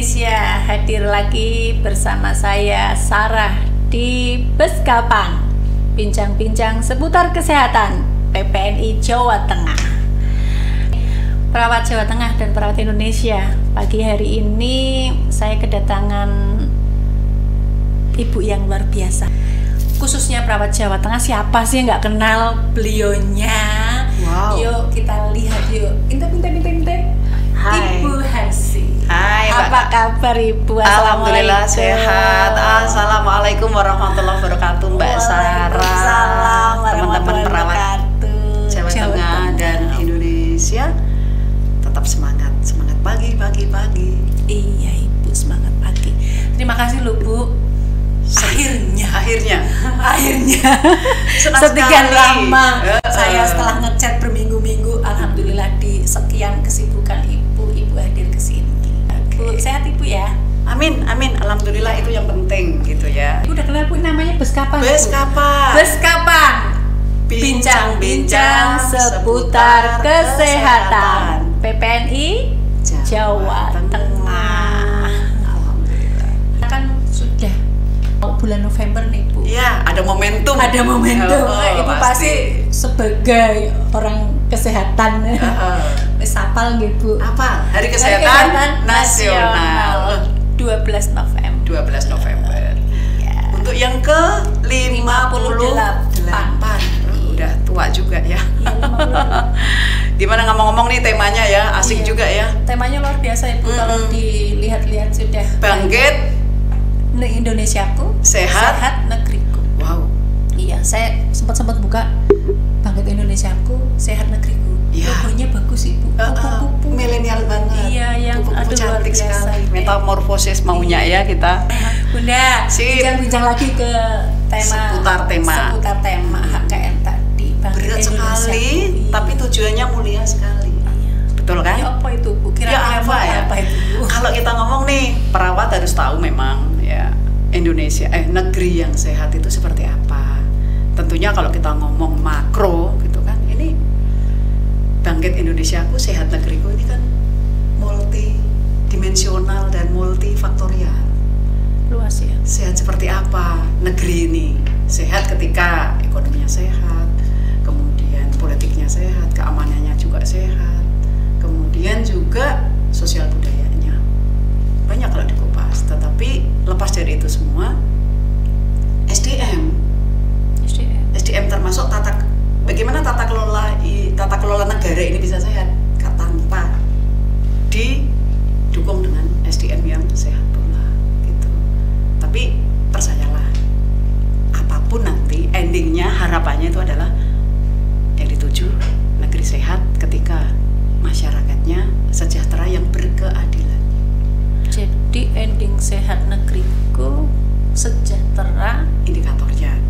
Indonesia, hadir lagi bersama saya Sarah di Beskapan, bincang-bincang seputar kesehatan PPNI Jawa Tengah. Perawat Jawa Tengah dan perawat Indonesia, pagi hari ini saya kedatangan ibu yang luar biasa. Khususnya perawat Jawa Tengah, siapa sih yang nggak kenal beliaunya? Wow. Yuk kita lihat yuk. Inte. Hai. Ibu Harsi. Hai, apa kabar Ibu? Alhamdulillah sehat. Assalamualaikum warahmatullahi wabarakatuh, Mbak Sarah. Waalaikumsalam Teman-teman perawat wabarakatuh. Jawa Tengah dan Indonesia, tetap semangat pagi. Iya Ibu, semangat pagi. Terima kasih loh Bu. Akhirnya sekian lama saya setelah ngechat berminggu-minggu, alhamdulillah di sekian kesibukan Ibu hadir ke sini. Bu, sehat Ibu ya? Amin, alhamdulillah, itu yang penting gitu ya. Ibu udah kenal Bu, namanya Beskapan. Beskapan. Bincang-bincang seputar kesehatan PPNI Jawa Tengah. Alhamdulillah. Kan sudah bulan November nih Bu. Iya, ada momentum. Ibu pasti sebagai orang kesehatan. Wis hafal nggih Bu. Apa? Hari Kesehatan Nasional 12 November. 12 November. Iya. Untuk yang ke 58. Udah tua juga ya. Iya, 58. Gimana ngomong-ngomong nih temanya ya, asik juga ya. Temanya luar biasa Ibu, kalau dilihat-lihat sudah. Bangkit Indonesiaku, sehat negeriku. Wow. Iya, saya sempat buka Bangkit Indonesiaku, sehat negeriku. Iya. Logonya bagus Ibu. Kupu-kupu. Milenial banget. Iya, yang kupu-kupu cantik sekali. Iya. Metamorfosis maunya ya kita. Bunda, bincang-bincang lagi ke seputar tema HKN tadi. Bangkit berat Indonesia. sekali, Iya. tapi tujuannya mulia sekali. Iya. Betul kan? Ya apa itu Bu? Kira-kira apa itu Bu? Kalau kita ngomong nih, perawat harus tahu memang ya Indonesia, negeri yang sehat itu seperti apa. Tentunya kalau kita ngomong makro gitu kan, ini Bangkit Indonesiaku, sehat negeriku ini kan multidimensional dan multifaktorial. Luas ya. Sehat seperti apa negeri ini? Sehat ketika ekonominya sehat, kemudian politiknya sehat, keamanannya juga sehat, kemudian juga sosial budayanya. Banyak kalau dikupas, tetapi lepas dari itu semua, SDM termasuk bagaimana tata kelola negara ini bisa sehat tanpa didukung dengan SDM yang sehat pula gitu. Tapi percayalah, apapun nanti endingnya, harapannya itu adalah yang dituju negeri sehat ketika masyarakatnya sejahtera yang berkeadilan. Jadi ending sehat negeriku sejahtera, Indikatornya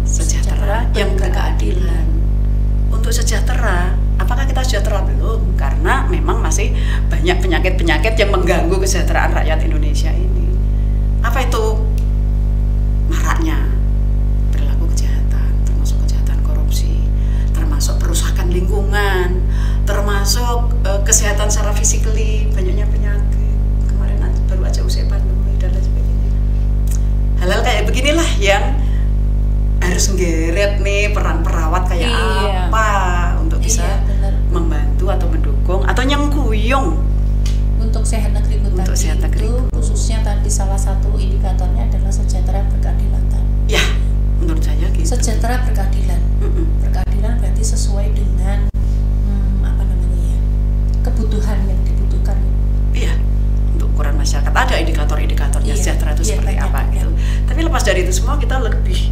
sejahtera yang berkeadilan. Untuk sejahtera, apakah kita sejahtera? Belum, karena memang masih banyak penyakit-penyakit yang mengganggu kesejahteraan rakyat Indonesia ini. Apa itu? Maraknya perilaku kejahatan, termasuk kejahatan korupsi, termasuk perusakan lingkungan, termasuk kesehatan secara fisikly, banyaknya penyakit. Kemarin baru aja usai pandemi dan lain sebagainya. Hal-hal kayak beginilah yang harus nggeret nih peran perawat kayak apa untuk bisa membantu atau mendukung atau nyengkuyung untuk sehat negeriku untuk tadi. Sehat negeriku. Itu khususnya tadi salah satu indikatornya adalah sejahtera berkeadilan tadi. Ya, menurut saya gitu. Sejahtera berkeadilan. Berkeadilan berarti sesuai dengan kebutuhan yang dibutuhkan. Iya, untuk ukuran masyarakat ada indikator-indikatornya sejahtera itu seperti apa gitu. Tapi lepas dari itu semua, kita lebih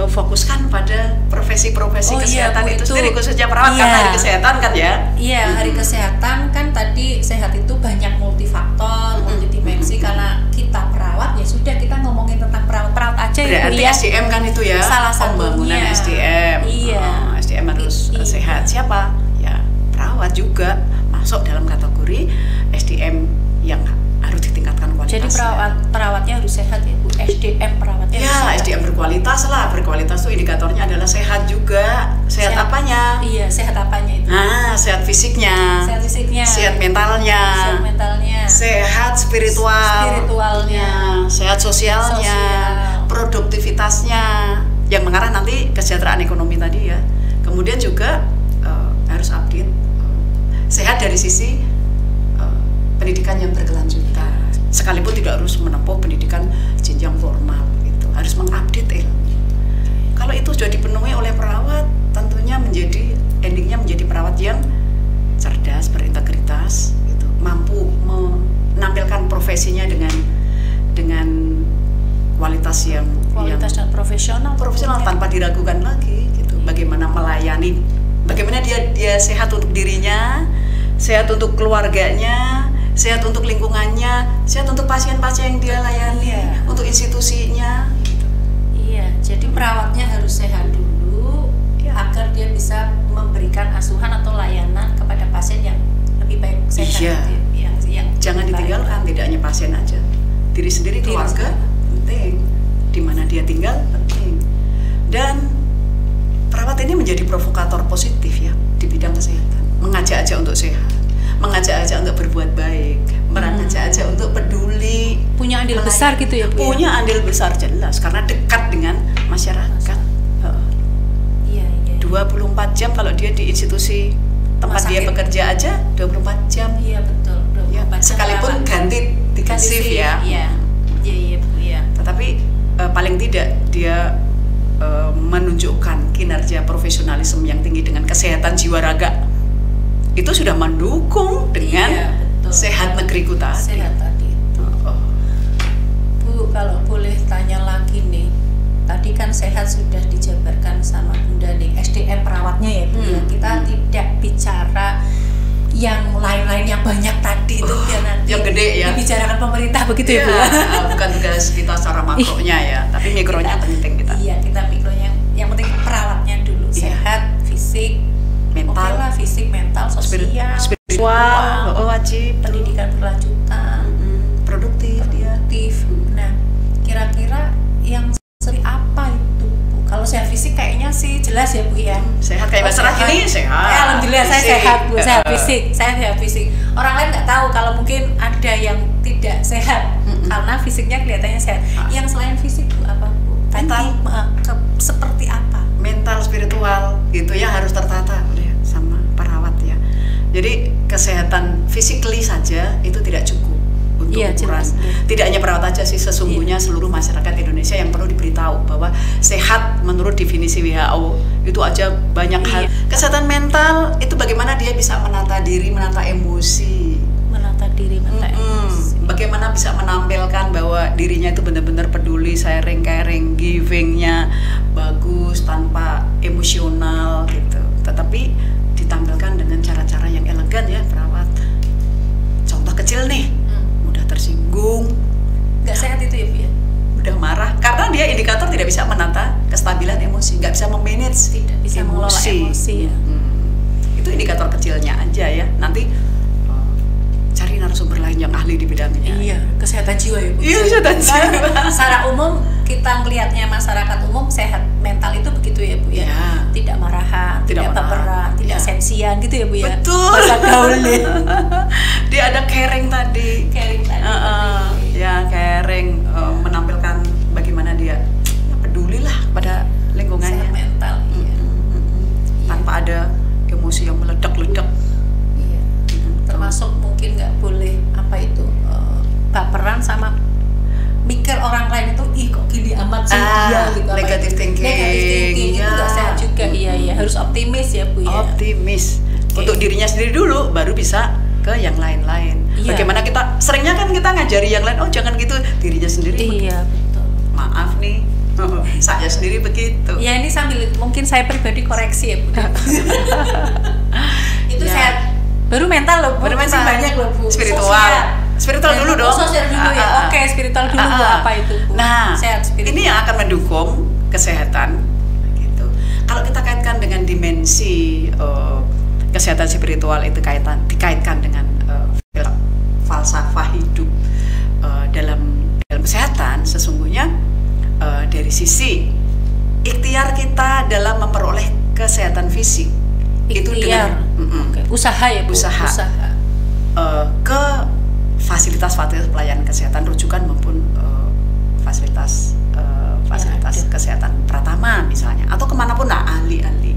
fokuskan pada profesi-profesi kesehatan itu sendiri, khususnya perawat karena hari kesehatan kan ya. Iya, hari kesehatan kan tadi sehat itu banyak multifaktor, multidimensi. Karena kita perawat ya sudah, kita ngomongin tentang perawat aja. Berarti ya. SDM kan itu ya, salah pembangunan satunya. SDM. Iya. SDM harus sehat. Siapa? Ya perawat juga masuk dalam kategori SDM yang harus ditingkatkan kualitasnya. Jadi perawatnya harus sehat ya Bu, SDM perawatnya Ya, harus sehat. SDM berkualitas lah. Berkualitas tuh indikatornya adalah sehat juga. Sehat apanya? Iya, sehat apanya itu? Sehat fisiknya, Sehat fisiknya, sehat mentalnya, sehat spiritualnya, sehat sosialnya, produktivitasnya, yang mengarah nanti kesejahteraan ekonomi tadi ya. Kemudian juga harus update sehat dari sisi pendidikan yang berkelanjutan. Sekalipun tidak harus menempuh pendidikan jenjang formal, gitu. Harus mengupdate ilmu. Kalau itu sudah dipenuhi oleh perawat, tentunya endingnya menjadi perawat yang cerdas, berintegritas, gitu. Mampu menampilkan profesinya dengan kualitas dan profesional tanpa diragukan lagi, gitu. Bagaimana melayani, bagaimana dia sehat untuk dirinya, sehat untuk keluarganya, sehat untuk lingkungannya, sehat untuk pasien-pasien yang dia layani, untuk institusinya. Gitu. Iya, jadi perawatnya harus sehat dulu agar dia bisa memberikan asuhan atau layanan kepada pasien yang lebih baik sehat. Iya. Yang jangan ditinggalkan, tidak hanya pasien aja, diri sendiri, keluarga penting, di mana dia tinggal penting. Dan perawat ini menjadi provokator positif ya di bidang kesehatan, mengajak-ajak untuk sehat, mengajak-ajak untuk berbuat baik, mengajak-ajak untuk peduli, punya andil besar gitu ya Bu? Punya andil besar jelas karena dekat dengan masyarakat. 24 jam kalau dia di institusi tempat dia bekerja aja 24 jam. Iya betul. Ya, sekalipun ganti shift ya. Iya Bu ya. Tetapi paling tidak dia menunjukkan kinerja profesionalisme yang tinggi dengan kesehatan jiwa raga. Itu sudah mendukung dengan sehat negeriku tadi. Sehat tadi. Bu, kalau boleh tanya lagi nih. Tadi kan sehat sudah dijabarkan sama Bunda nih, SDM perawatnya ya Bu ya. Kita tidak bicara yang lain-lain yang banyak tadi itu ya nanti yang gede ya. Dibicarakan pemerintah begitu ya Bu ya. Bukan tugas kita secara makronya ya, tapi mikronya penting kita. Iya, kita mikronya. Yang penting perawatnya dulu sehat, fisik, mental, fisik, mental, sosial, spiritual, wajib, pendidikan berkelanjutan, produktif dia. Nah, kira-kira yang seperti apa itu Bu? Kalau sehat fisik kayaknya sih jelas ya Bu ya. Sehat kayak masalah gini sehat. Alhamdulillah saya sehat Bu, sehat fisik. Saya sehat fisik. Orang lain nggak tahu kalau mungkin ada yang tidak sehat karena fisiknya kelihatannya sehat. Yang selain fisik Bu apa Bu? Mental. Seperti apa? Mental, spiritual itu yang harus tertata sama perawat ya. Jadi kesehatan physically saja itu tidak cukup untuk ukuran. Tidak hanya perawat aja sih, sesungguhnya seluruh masyarakat Indonesia yang perlu diberitahu bahwa sehat menurut definisi WHO itu aja banyak hal. Kesehatan mental itu bagaimana dia bisa menata diri, menata emosi, bagaimana bisa menampilkan bahwa dirinya itu benar-benar peduli, sharing, caring, givingnya bagus tanpa emosional gitu. Tetapi ditampilkan dengan cara-cara yang elegan ya perawat. Contoh kecil nih, mudah tersinggung, nggak sehat itu ya Bu ya? Mudah marah, karena dia indikator tidak bisa menata kestabilan emosi, nggak bisa memanage, tidak bisa mengelola emosi ya. Itu indikator kecilnya aja ya. Nanti cari narasumber lain yang ahli di bidangnya. Iya, kesehatan jiwa ya Bu. Iya, kesehatan jiwa. Secara umum kita ngelihatnya masyarakat umum sehat mental itu begitu ya Bu ya. Tidak marahan, tidak baperan, tidak sensian gitu ya Bu ya. Betul. Bahasa gaulnya. Dia ada caring tadi. Ya, caring, menampilkan bagaimana dia peduli lah pada lingkungannya. Sehat mental. Tanpa ada emosi yang meledak-ledak. Termasuk mungkin nggak boleh baperan sama mikir orang lain itu kok gini amat sih dia gitu. Negative thinking itu nggak sehat juga. Iya harus optimis ya Bu ya. Optimis untuk dirinya sendiri dulu, baru bisa ke yang lain-lain. Bagaimana kita seringnya kan kita ngajari yang lain, jangan gitu, dirinya sendiri. Iya betul. Maaf nih, saya sendiri begitu. Ya ini sambil mungkin saya pribadi koreksi ya Bu. Itu sehat. Baru mental loh Bu, masih banyak loh Bu. Spiritual dulu dong. Sosial dulu ya. Oke, spiritual dulu Bu, apa itu Bu? Nah, sehat spiritual. Ini yang akan mendukung kesehatan gitu. Kalau kita kaitkan dengan dimensi kesehatan spiritual itu dikaitkan dengan falsafah hidup. dalam kesehatan sesungguhnya dari sisi ikhtiar kita dalam memperoleh kesehatan fisik itu dengan usaha ya Bu? Usaha. Ke fasilitas-fasilitas pelayanan kesehatan rujukan maupun fasilitas kesehatan Pratama misalnya, atau kemanapun ahli-ahli.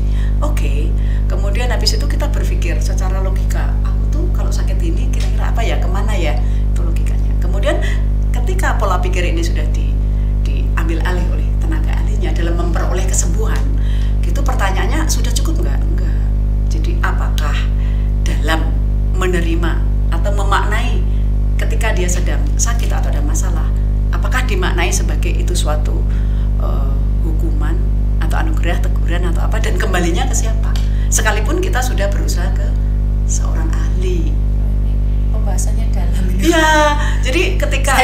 Kemudian habis itu kita berpikir secara logika, aku tuh kalau sakit ini kira-kira apa ya, kemana ya, itu logikanya. Kemudian ketika pola pikir ini sudah diambil alih oleh tenaga ahlinya dalam memperoleh kesembuhan, gitu pertanyaannya sudah cukup enggak? Jadi apakah dalam menerima atau memaknai ketika dia sedang sakit atau ada masalah, apakah dimaknai sebagai itu suatu hukuman atau anugerah, teguran atau apa, dan kembalinya ke siapa? Sekalipun kita sudah berusaha ke seorang ahli. Pembahasannya dalam ini. Iya, jadi ketika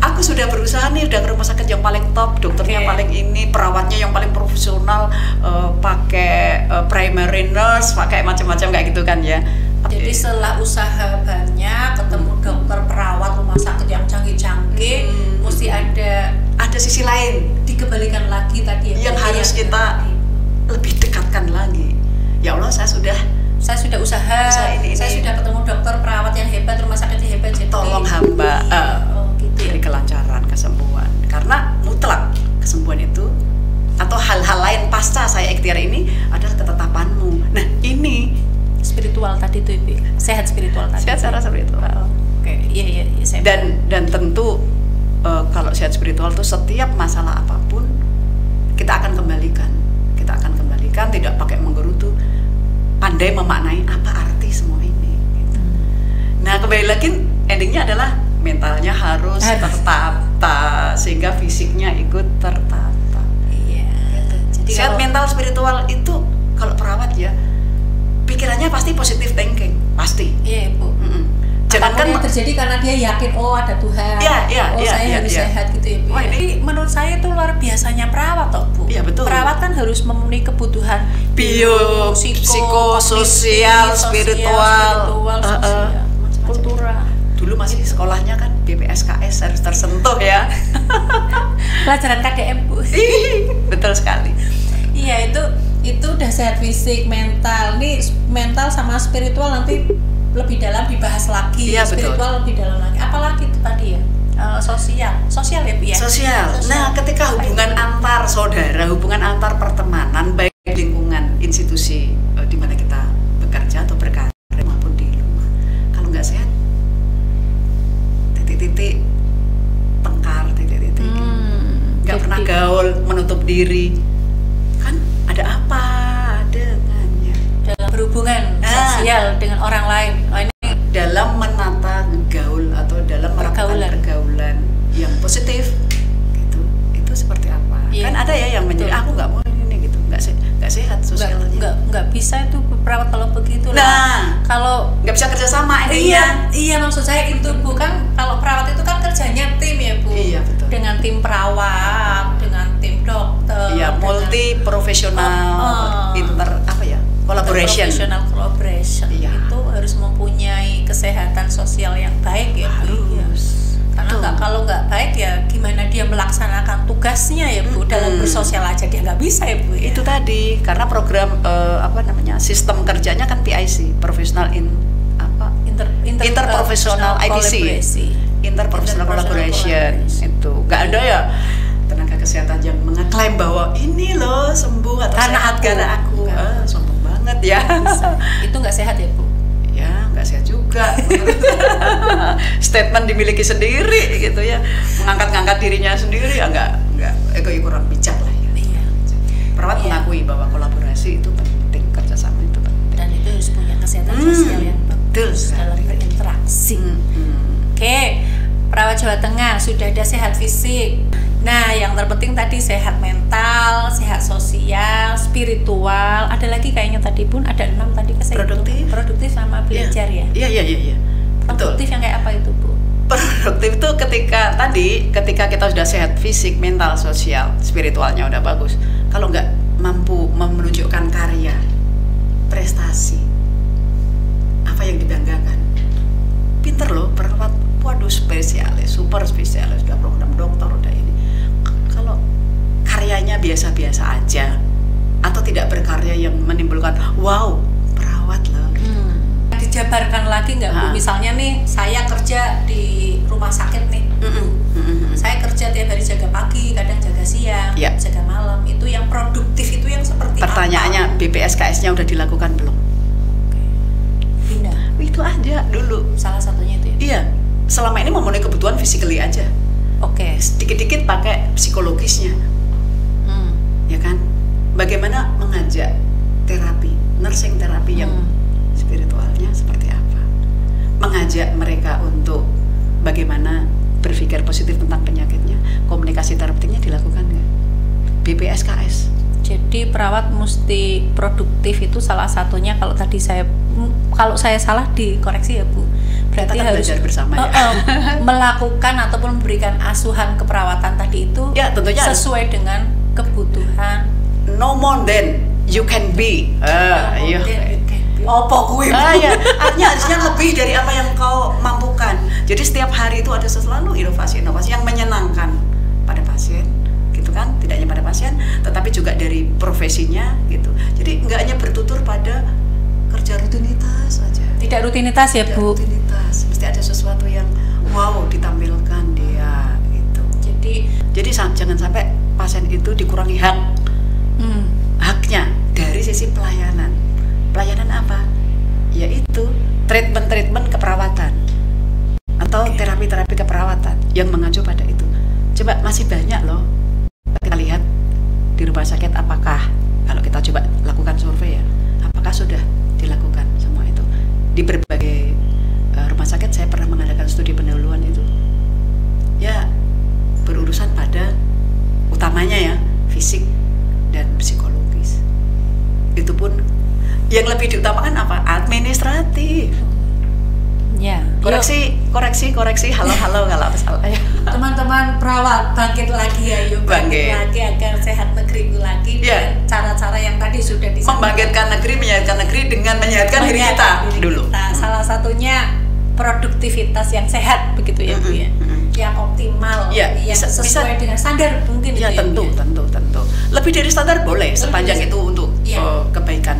aku sudah berusaha nih, udah ke rumah sakit yang paling top, dokternya paling ini, perawatnya yang paling profesional, pakai primary nurse, pakai macam-macam kayak gitu kan ya. Jadi setelah usaha banyak, ketemu dokter, perawat, rumah sakit yang canggih-canggih, mesti ada sisi lain, dikembalikan lagi tadi yang harus kita lebih dekatkan lagi. Ya Allah, saya sudah usaha ini. Saya sudah ketemu dokter, perawat yang hebat, rumah sakit yang hebat, jadi tolong hamba gitu ya. Beri kelancaran, kesembuhan. Karena mutlak kesembuhan itu atau hal-hal lain pasca saya ikhtiar ini adalah ketetapanmu. Nah, ini spiritual tadi tuh Ibu. Sehat spiritual tadi. Sehat secara spiritual. Iya, saya dan tentu kalau sehat spiritual itu setiap masalah apapun kita akan kembalikan, tidak pakai menggerutu, pandai memaknai apa arti semua ini gitu. Nah, kembali lagi endingnya adalah mentalnya harus tertata sehingga fisiknya ikut tertata. Iya. Jadi sehat mental spiritual itu kalau perawat ya pikirannya pasti positive thinking, pasti. Iya Bu. Jangankan yang terjadi karena dia yakin ada Tuhan. Saya harus sehat gitu ya Bu. Ini menurut saya itu luar biasanya perawat toh Bu. Iya betul. Perawat kan harus memenuhi kebutuhan psikososial, spiritual, kultural. Dulu masih sekolahnya kan BPSKS harus tersentuh ya. Pelajaran KDM Bu. Betul sekali. Iya itu udah sehat fisik, mental. Nih mental sama spiritual nanti lebih dalam dibahas lagi. Iya, spiritual betul. Lebih dalam lagi. Apalagi itu tadi ya? Sosial ya Bu ya. Sosial. Nah, ketika hubungan antar saudara, hubungan antar pertemanan, baik lingkungan institusi di mana kita bekerja atau berkarir maupun di rumah, kalau nggak sehat, titik-titik tengkar, titik-titik nggak pernah gaul, menutup diri, kan ada apa dengannya dalam berhubungan sosial dengan orang lain. Ini dalam menata gaul atau dalam melakukan pergaulan yang positif gitu, itu seperti apa? Kan ada ya yang menjadi aku nggak mau ini gitu, nggak sehat sosialnya. Nggak bisa itu perawat kalau begitu. Nah, kalau nggak bisa kerjasama intinya. Iya maksud saya itu bukan, kalau perawat itu kan kerjanya tim ya Bu. Iya betul. Dengan tim perawat, dengan tim dokter. Iya, multi profesional, collaboration. Iya. Itu harus mempunyai kesehatan sosial yang baik ya Bu. Harus. Karena kalau nggak baik ya gimana dia melaksanakan tugasnya ya Bu, dalam bersosial aja dia nggak bisa ya Bu ya. Itu tadi karena program sistem kerjanya kan PIC, professional interprofessional IPC, interprofessional collaboration. Itu nggak ada ya tenaga kesehatan yang mengeklaim bahwa ini loh sembuh atau karena aku sombong banget ya. Itu nggak sehat ya Bu. Ya nggak sehat juga. Statement dimiliki sendiri gitu ya, mengangkat-ngangkat dirinya sendiri ya nggak kurang bijak lah ya. Iya. Perawat mengakui bahwa kolaborasi itu penting, kerjasama itu penting, dan itu harus punya kesehatan sosial yang bagus dalam berinteraksi. Oke, perawat Jawa Tengah sudah ada sehat fisik. Nah, yang terpenting tadi sehat mental, sehat sosial, spiritual. Ada lagi kayaknya tadi pun ada 6 tadi produktif sama belajar ya. Iya. Produktif yang kayak apa itu Bu? Produktif itu ketika kita sudah sehat fisik, mental, sosial, spiritualnya udah bagus. Kalau nggak mampu menunjukkan karya, prestasi, apa yang dibanggakan. Pinter loh perawat waduh spesialis, super spesialis, udah program dokter, udah ini. Kalau karyanya biasa-biasa aja atau tidak berkarya yang menimbulkan wow, perawat loh. Dijabarkan lagi nggak Bu? Misalnya nih saya kerja di rumah sakit nih, saya kerja tiap hari jaga pagi, kadang jaga siang, jaga malam. Itu yang produktif itu yang seperti pertanyaannya apa? BPSKS-nya udah dilakukan belum? Pindah. Itu aja dulu. Salah satunya itu ya? Iya, selama ini memenuhi kebutuhan physically aja. Sedikit-dikit pakai psikologisnya, ya kan? Bagaimana mengajak terapi, nursing terapi yang spiritualnya seperti apa? Mengajak mereka untuk bagaimana berpikir positif tentang penyakitnya. Komunikasi terapeutiknya dilakukan nggak? BPSKS. Jadi perawat mesti produktif itu salah satunya. Kalau tadi kalau saya salah dikoreksi ya Bu. Berarti kita harus bersama ya. Melakukan ataupun memberikan asuhan keperawatan tadi itu ya, tentunya sesuai dengan kebutuhan. No more than you can be. Apa gue? Ya, artinya harusnya lebih dari apa yang kau mampukan. Jadi setiap hari itu ada selalu inovasi-inovasi yang menyenangkan pada pasien, gitu kan? Tidak hanya pada pasien, tetapi juga dari profesinya, gitu. Jadi nggak hanya bertutur pada kerja rutinitas saja. Tidak rutinitas ya Bu? Rutinitas, mesti ada sesuatu yang wow ditampilkan dia, gitu. Jadi jangan sampai pasien itu dikurangi haknya dari sisi pelayanan. Pelayanan apa? Yaitu treatment keperawatan atau terapi-terapi keperawatan yang mengacu pada itu. Coba masih banyak loh. Kita lihat di rumah sakit apakah kalau kita coba lakukan survei ya, apakah sudah dilakukan semua itu di berbagai rumah sakit. Saya pernah mengadakan studi pendahuluan itu. Ya berurusan pada utamanya ya fisik dan psikologis. Itu pun yang lebih diutamakan apa? Administratif. Ya. Koreksi. Halo kalau salah ya. Teman-teman perawat bangkit lagi ya, yuk bangkit lagi agar sehat negeri lagi dengan cara-cara yang tadi sudah disampaikan. Membangkitkan negeri, menyehatkan negeri dengan menyehatkan diri kita dulu. Salah satunya produktivitas yang sehat begitu ya Bu ya. Yang optimal, yang sesuai dengan standar mungkin ya, itu tentu. Lebih dari standar boleh sepanjang itu untuk kebaikan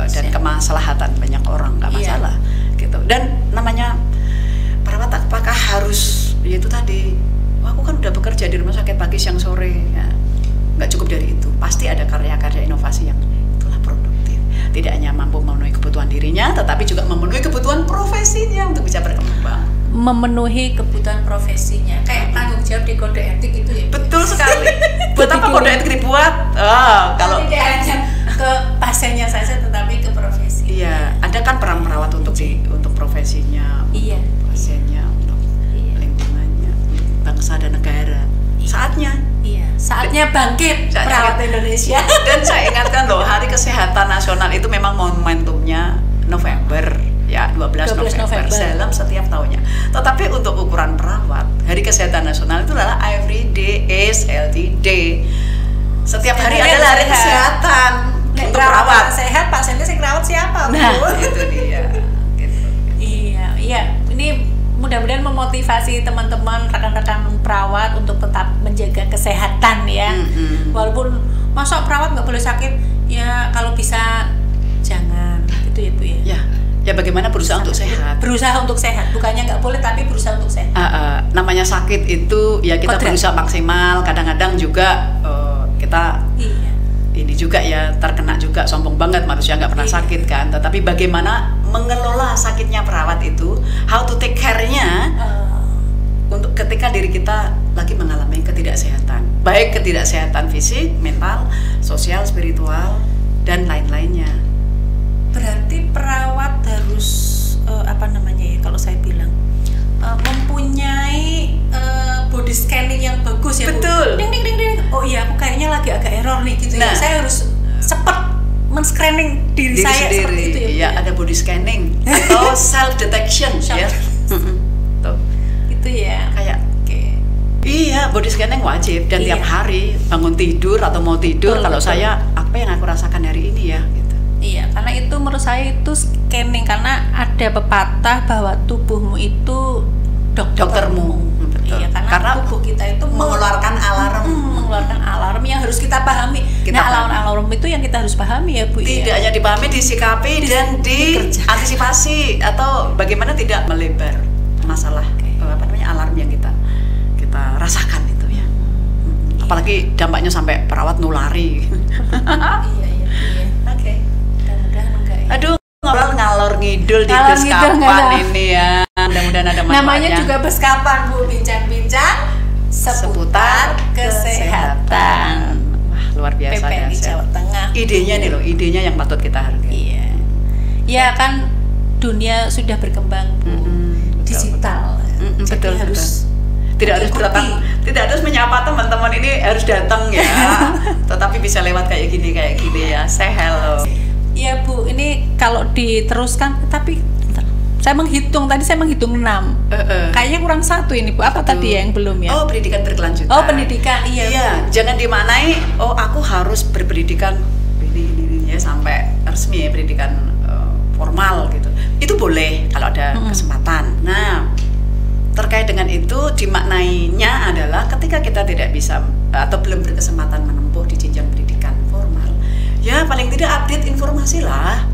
dan kemaslahatan banyak orang, nggak masalah gitu. Dan namanya perawat apakah harus yaitu tadi aku kan udah bekerja di rumah sakit pagi siang sore ya, nggak cukup dari itu. Pasti ada karya-karya inovasi yang itulah produktif, tidak hanya mampu memenuhi kebutuhan dirinya tetapi juga memenuhi kebutuhan profesinya untuk bisa berkembang. Memenuhi kebutuhan profesinya kayak tanggung jawab di kode etik itu ya. Betul sekali. Buat apa kode etik dibuat? Kalau tidak hanya ke pasiennya saja tetapi ke profesi. Iya, ada kan peran perawat untuk profesinya, untuk pasiennya, untuk lingkungannya, untuk bangsa dan negara. Saatnya bangkit perawat Indonesia. Dan saya ingatkan loh, Hari Kesehatan Nasional itu memang momentumnya November. Ya, 12 November dalam setiap tahunnya. Tetapi untuk ukuran perawat, Hari Kesehatan Nasional itu adalah every day is healthy day. Setiap hari adalah hari kesehatan untuk perawat. Sehat, pasiennya sing rawat siapa, Bu? Nah, itu dia. Gitu. Iya. Ini mudah-mudahan memotivasi teman-teman rekan-rekan perawat untuk tetap menjaga kesehatan ya. Walaupun masa perawat nggak boleh sakit, ya kalau bisa jangan. Itu ya Bu ya. Ya bagaimana berusaha untuk sehat. Berusaha untuk sehat, bukannya nggak boleh tapi berusaha untuk sehat. Namanya sakit itu ya kita berusaha maksimal. Kadang-kadang juga kita ini juga ya terkena juga, sombong banget manusia nggak pernah sakit kan. Tetapi bagaimana mengelola sakitnya perawat itu, how to take care-nya untuk ketika diri kita lagi mengalami ketidaksehatan, baik ketidaksehatan fisik, mental, sosial, spiritual dan lain-lainnya. Berarti perawat harus kalau saya bilang mempunyai body scanning yang bagus ya. Betul. Ding. Oh iya, aku kayaknya lagi agak error nih gitu ya. Saya harus cepat men-scanning diri saya sendiri. Seperti itu ya. Iya, ada body scanning atau self detection ya. Tuh. Itu ya. Kayak iya, body scanning wajib dan tiap hari bangun tidur atau mau tidur kalau saya apa yang aku rasakan hari ini ya gitu. Iya, karena itu menurut saya itu scanning, karena ada pepatah bahwa tubuhmu itu doktermu. Betul. Iya, karena tubuh kita itu mengeluarkan alarm yang harus kita pahami. Alarm itu yang kita harus pahami ya Bu. Tidak hanya dipahami, disikapi dan diantisipasi atau bagaimana tidak melebar masalah alarm yang kita rasakan itu ya. Apalagi dampaknya sampai perawat nulari. Iya. Oke. Mudah-mudahan enggak ya. Aduh, ngobrol ngalor ngidul di Beskapan ini ya. Mudah-mudahan ada manfaatnya. Namanya juga Beskapan Bu, bincang-bincang seputar kesehatan. Wah, luar biasa ya. PPNI Jawa Tengah. Idenya nih loh, idenya yang patut kita hargai. Iya. Ya kan dunia sudah berkembang Bu. Digital. Betul, harus tidak harus datang, tidak harus menyapa teman-teman ini harus datang ya. Tetapi bisa lewat kayak gini ya. Say hello. Iya Bu, ini kalau diteruskan, tapi saya menghitung 6. Kayaknya kurang 1 ini Bu. Apa tadi yang belum ya? Oh, pendidikan berkelanjutan. Oh, pendidikan. Iya. Jangan dimaknai aku harus berpendidikan ini ya sampai resmi ya, pendidikan formal gitu. Itu boleh kalau ada kesempatan. Nah, terkait dengan itu dimaknainya adalah ketika kita tidak bisa atau belum berkesempatan menempuh di jenjang pendidikan formal, ya paling tidak update informasi lah.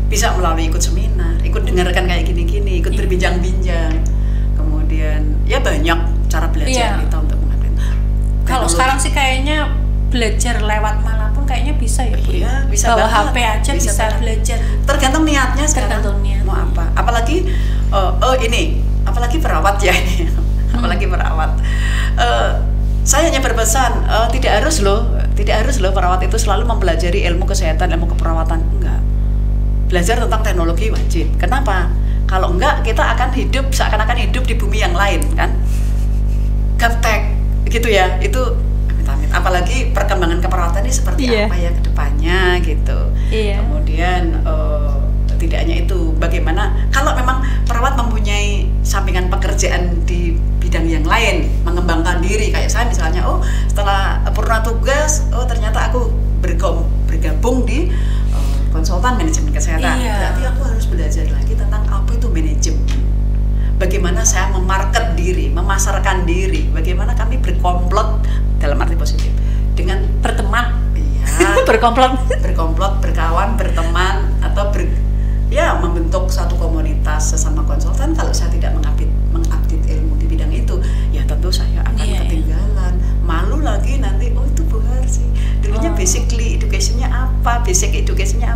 Bisa melalui ikut seminar, ikut dengarkan kayak gini-gini, ikut berbincang-bincang. Kemudian ya banyak cara belajar kita untuk mengupdate. Kalau sekarang sih kayaknya belajar lewat manapun kayaknya bisa ya Bu. Iya, bisa bawa banget. HP aja bisa belajar. Tergantung niatnya sekarang. Tergantung niat. Mau apa? Apalagi apalagi perawat ya ini. Apalagi perawat. Saya hanya berpesan tidak harus loh perawat itu selalu mempelajari ilmu kesehatan, ilmu keperawatan. Enggak. Belajar tentang teknologi wajib. Kenapa? Kalau enggak kita akan hidup seakan-akan hidup di bumi yang lain kan. Gaptek gitu ya. Itu apalagi perkembangan keperawatan ini seperti apa ya ke depannya gitu. Kemudian tidak hanya itu, bagaimana kalau memang perawat mempunyai sampingan pekerjaan di bidang yang lain, mengembangkan diri kayak saya misalnya, setelah purna tugas, ternyata aku bergabung di konsultan manajemen kesehatan. Berarti aku harus belajar lagi tentang apa itu manajemen. Bagaimana saya memarket diri, memasarkan diri, bagaimana kami berkomplot dalam arti positif dengan berteman. Iya. berkomplot, berkawan, berteman atau membentuk satu komunitas sesama konsultan. Kalau saya tidak mengupdate ilmu di bidang itu, ya tentu saya akan ketinggalan. Malu lagi nanti, itu Bu Harsi dulunya basic education-nya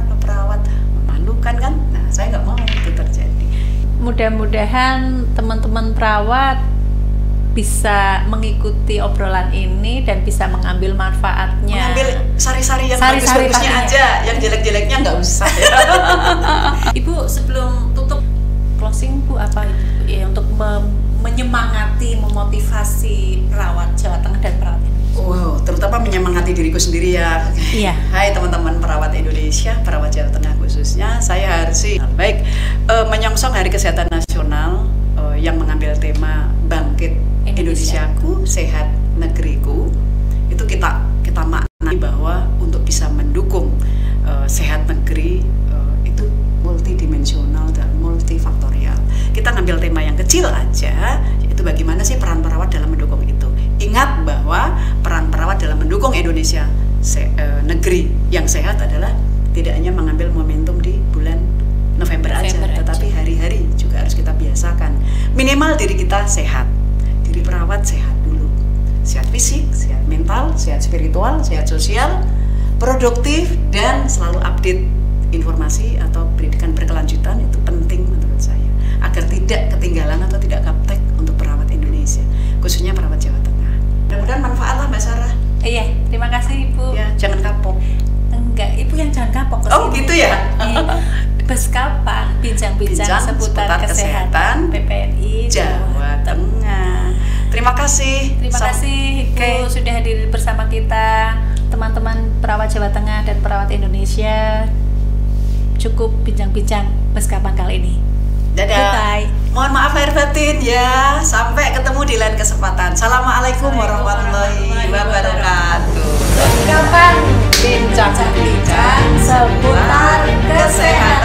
apa perawat, memalukan kan. Nah, saya nggak mau itu terjadi. Mudah-mudahan teman-teman perawat bisa mengikuti obrolan ini dan bisa mengambil manfaatnya. Mengambil sari-sari yang bagus-bagusnya aja, yang jelek-jeleknya nggak usah. Ibu sebelum tutup closing Bu, apa itu ya untuk menyemangati, memotivasi perawat Jawa Tengah dan perawat Indonesia? Wow, terutama menyemangati diriku sendiri ya. Iya. Hai teman-teman perawat Indonesia, perawat Jawa Tengah khususnya, saya Harsi. Baik, menyongsong Hari Kesehatan Nasional yang mengambil tema Bangkit Indonesiaku, Sehat Negeriku, itu kita maknai bahwa untuk bisa mendukung sehat negeri itu multidimensional dan multifaktorial. Kita ngambil tema yang kecil aja, yaitu bagaimana sih peran perawat dalam mendukung itu. Ingat bahwa peran perawat dalam mendukung Indonesia negeri yang sehat adalah tidak hanya mengambil momentum di bulan November aja, tetapi hari-hari juga harus kita biasakan. Minimal diri kita sehat, diri perawat sehat dulu. Sehat fisik, sehat mental, sehat spiritual, sehat sosial, produktif, dan selalu update informasi atau pendidikan berkelanjutan. Itu penting menurut saya, agar tidak ketinggalan atau tidak gaptek untuk perawat Indonesia, khususnya perawat Jawa Tengah. Mudah-mudahan manfaat lah Mbak Sarah. Iya, terima kasih Ibu. Ya, jangan kapok. Enggak, Ibu yang jangan kapok. Gitu ya. Beskapan, bincang-bincang seputar kesehatan PPNI Jawa Tengah. Terima kasih. Terima kasih Ibu sudah hadir bersama kita, teman-teman perawat Jawa Tengah dan perawat Indonesia. Cukup bincang-bincang Beskapan kali ini. Dadah. Bye. Mohon maaf lahir batin ya. Sampai ketemu di lain kesempatan. Assalamualaikum warahmatullahi wabarakatuh. Beskapan, bincang-bincang seputar kesehatan.